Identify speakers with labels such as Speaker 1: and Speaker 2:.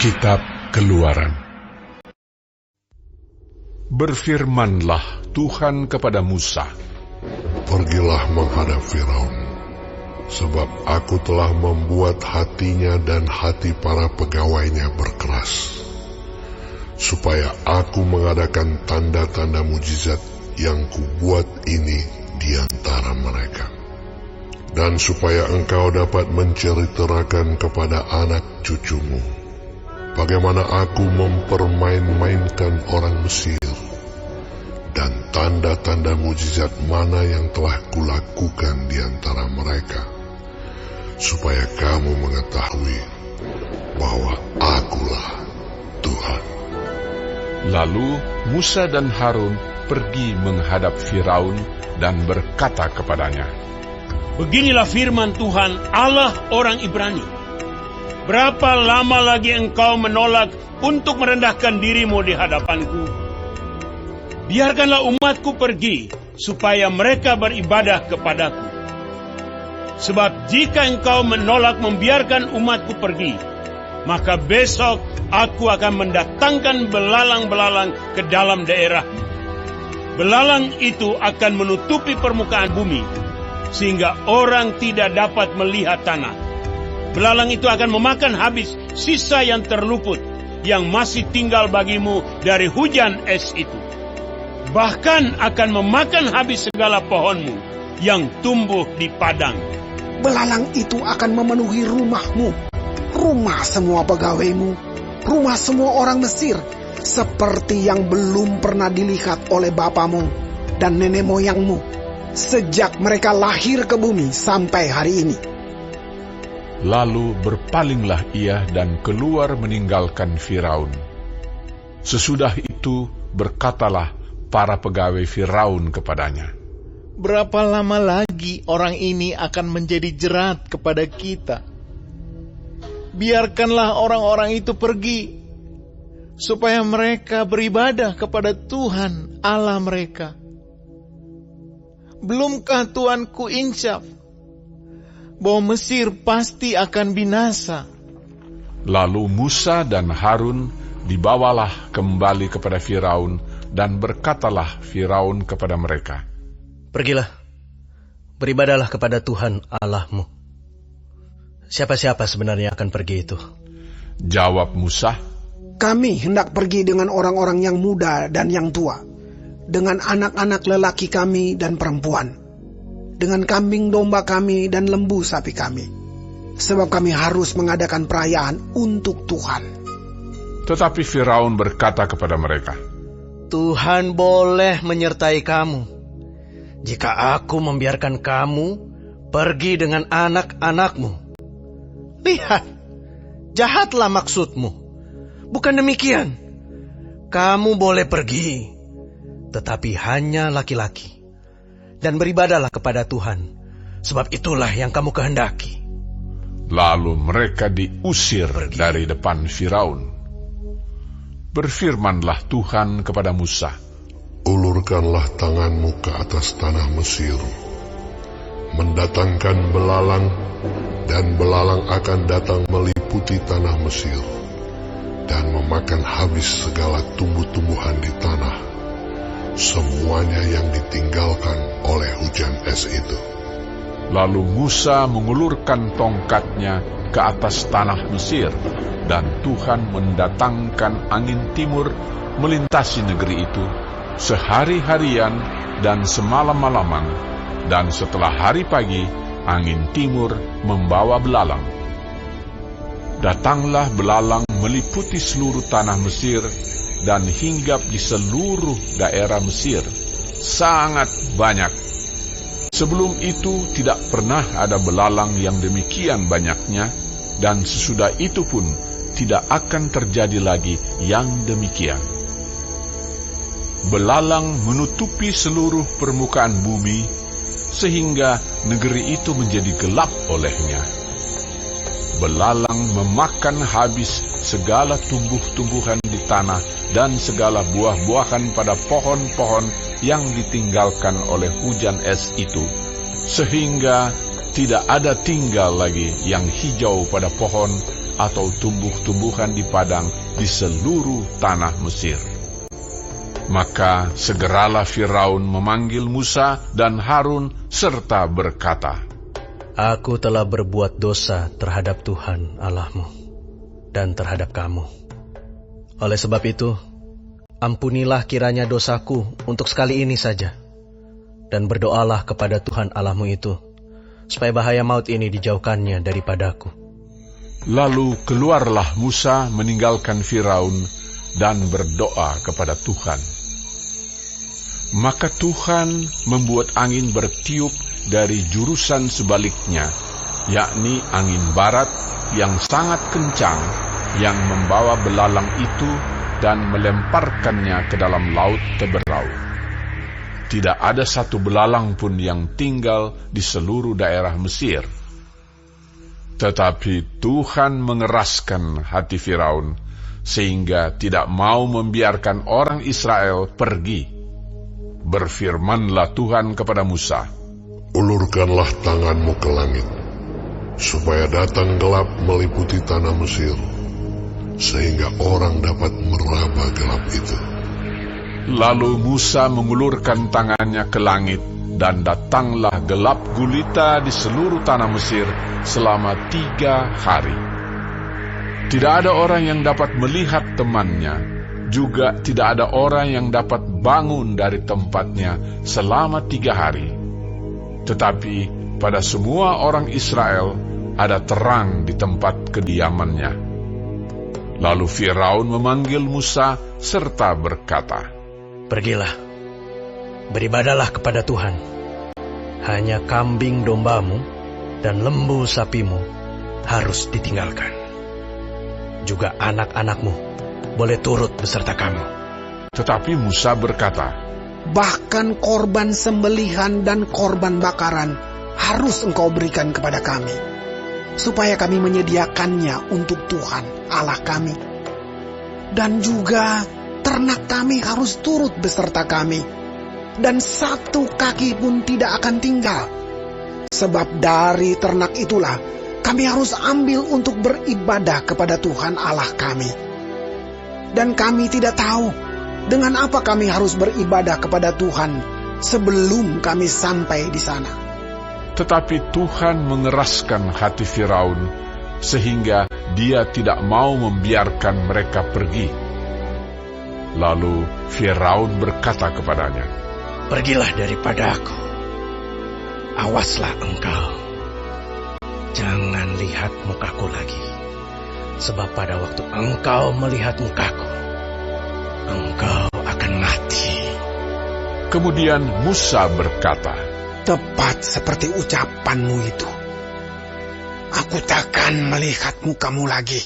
Speaker 1: Kitab Keluaran. Berfirmanlah Tuhan kepada Musa,
Speaker 2: "Pergilah menghadap Firaun, sebab aku telah membuat hatinya dan hati para pegawainya berkeras, supaya aku mengadakan tanda-tanda mujizat yang kubuat ini di antara mereka, dan supaya engkau dapat menceritakan kepada anak cucumu bagaimana aku mempermain-mainkan orang Mesir, dan tanda-tanda mujizat mana yang telah kulakukan di antara mereka, supaya kamu mengetahui bahwa akulah Tuhan."
Speaker 1: Lalu Musa dan Harun pergi menghadap Firaun dan berkata kepadanya,
Speaker 3: "Beginilah firman Tuhan, Allah orang Ibrani. Berapa lama lagi engkau menolak untuk merendahkan dirimu di hadapanku? Biarkanlah umatku pergi, supaya mereka beribadah kepadaku. Sebab jika engkau menolak membiarkan umatku pergi, maka besok aku akan mendatangkan belalang-belalang ke dalam daerahmu. Belalang itu akan menutupi permukaan bumi, sehingga orang tidak dapat melihat tanah. Belalang itu akan memakan habis sisa yang terluput, yang masih tinggal bagimu dari hujan es itu. Bahkan akan memakan habis segala pohonmu yang tumbuh di padang.
Speaker 4: Belalang itu akan memenuhi rumahmu, rumah semua pegawaimu, rumah semua orang Mesir, seperti yang belum pernah dilihat oleh bapamu dan nenek moyangmu, sejak mereka lahir ke bumi sampai hari ini."
Speaker 1: Lalu berpalinglah ia dan keluar meninggalkan Firaun. Sesudah itu berkatalah para pegawai Firaun kepadanya,
Speaker 5: "Berapa lama lagi orang ini akan menjadi jerat kepada kita? Biarkanlah orang-orang itu pergi, supaya mereka beribadah kepada Tuhan Allah mereka. Belumkah Tuanku insaf bahwa Mesir pasti akan binasa?"
Speaker 1: Lalu Musa dan Harun dibawalah kembali kepada Firaun, dan berkatalah Firaun kepada mereka,
Speaker 6: "Pergilah, beribadahlah kepada Tuhan Allahmu." "Siapa-siapa sebenarnya akan pergi itu?"
Speaker 1: Jawab Musa,
Speaker 4: "Kami hendak pergi dengan orang-orang yang muda dan yang tua, dengan anak-anak lelaki kami dan perempuan, dengan kambing domba kami dan lembu sapi kami, sebab kami harus mengadakan perayaan untuk Tuhan."
Speaker 1: Tetapi Firaun berkata kepada mereka,
Speaker 6: "Tuhan boleh menyertai kamu, jika aku membiarkan kamu pergi dengan anak-anakmu. Lihat, jahatlah maksudmu. Bukan demikian. Kamu boleh pergi, tetapi hanya laki-laki, dan beribadahlah kepada Tuhan, sebab itulah yang kamu kehendaki."
Speaker 1: Lalu mereka diusir dari depan Firaun. Berfirmanlah Tuhan kepada Musa,
Speaker 2: "Ulurkanlah tanganmu ke atas tanah Mesir, mendatangkan belalang, dan belalang akan datang meliputi tanah Mesir, dan memakan habis segala tumbuh-tumbuhan di tanah, semuanya yang ditinggalkan oleh hujan es itu."
Speaker 1: Lalu Musa mengulurkan tongkatnya ke atas tanah Mesir, dan Tuhan mendatangkan angin timur melintasi negeri itu sehari-harian dan semalam-malaman, dan setelah hari pagi angin timur membawa belalang. Datanglah belalang meliputi seluruh tanah Mesir dan hinggap di seluruh daerah Mesir, sangat banyak. Sebelum itu tidak pernah ada belalang yang demikian banyaknya, dan sesudah itu pun tidak akan terjadi lagi yang demikian. Belalang menutupi seluruh permukaan bumi, sehingga negeri itu menjadi gelap olehnya. Belalang memakan habis segala tumbuh-tumbuhan di tanah dan segala buah-buahan pada pohon-pohon yang ditinggalkan oleh hujan es itu, sehingga tidak ada tinggal lagi yang hijau pada pohon atau tumbuh-tumbuhan di padang di seluruh tanah Mesir. Maka segeralah Firaun memanggil Musa dan Harun serta berkata,
Speaker 6: Aku telah berbuat dosa terhadap Tuhan Allahmu dan terhadap kamu. Oleh sebab itu, ampunilah kiranya dosaku untuk sekali ini saja, dan berdoalah kepada Tuhan Allahmu itu, supaya bahaya maut ini dijauhkannya daripadaku.
Speaker 1: Lalu keluarlah Musa meninggalkan Firaun dan berdoa kepada Tuhan. Maka Tuhan membuat angin bertiup dari jurusan sebaliknya, yakni angin barat yang sangat kencang, yang membawa belalang itu dan melemparkannya ke dalam laut teberau. Tidak ada satu belalang pun yang tinggal di seluruh daerah Mesir. Tetapi Tuhan mengeraskan hati Firaun, sehingga tidak mau membiarkan orang Israel pergi. Berfirmanlah Tuhan kepada Musa,
Speaker 2: Ulurkanlah tanganmu ke langit, supaya datang gelap meliputi tanah Mesir, sehingga orang dapat meraba gelap itu.
Speaker 1: Lalu Musa mengulurkan tangannya ke langit, dan datanglah gelap gulita di seluruh tanah Mesir selama 3 hari. Tidak ada orang yang dapat melihat temannya, juga tidak ada orang yang dapat bangun dari tempatnya selama 3 hari. Tetapi pada semua orang Israel ada terang di tempat kediamannya. Lalu Firaun memanggil Musa serta berkata,
Speaker 6: Pergilah, beribadahlah kepada Tuhan. Hanya kambing dombamu dan lembu sapimu harus ditinggalkan. Juga anak-anakmu boleh turut beserta kamu.
Speaker 1: Tetapi Musa berkata,
Speaker 4: Bahkan korban sembelihan dan korban bakaran harus engkau berikan kepada kami, supaya kami menyediakannya untuk Tuhan Allah kami. Dan juga ternak kami harus turut beserta kami, dan satu kaki pun tidak akan tinggal. Sebab dari ternak itulah kami harus ambil untuk beribadah kepada Tuhan Allah kami. Dan kami tidak tahu dengan apa kami harus beribadah kepada Tuhan sebelum kami sampai di sana.
Speaker 1: tetapi Tuhan mengeraskan hati Firaun, sehingga dia tidak mau membiarkan mereka pergi. Lalu Firaun berkata kepadanya,
Speaker 6: Pergilah daripada aku. Awaslah engkau. Jangan lihat mukaku lagi. Sebab pada waktu engkau melihat mukaku, engkau akan mati.
Speaker 1: Kemudian Musa berkata,
Speaker 4: Tepat seperti ucapanmu itu. Aku takkan melihat mukamu lagi.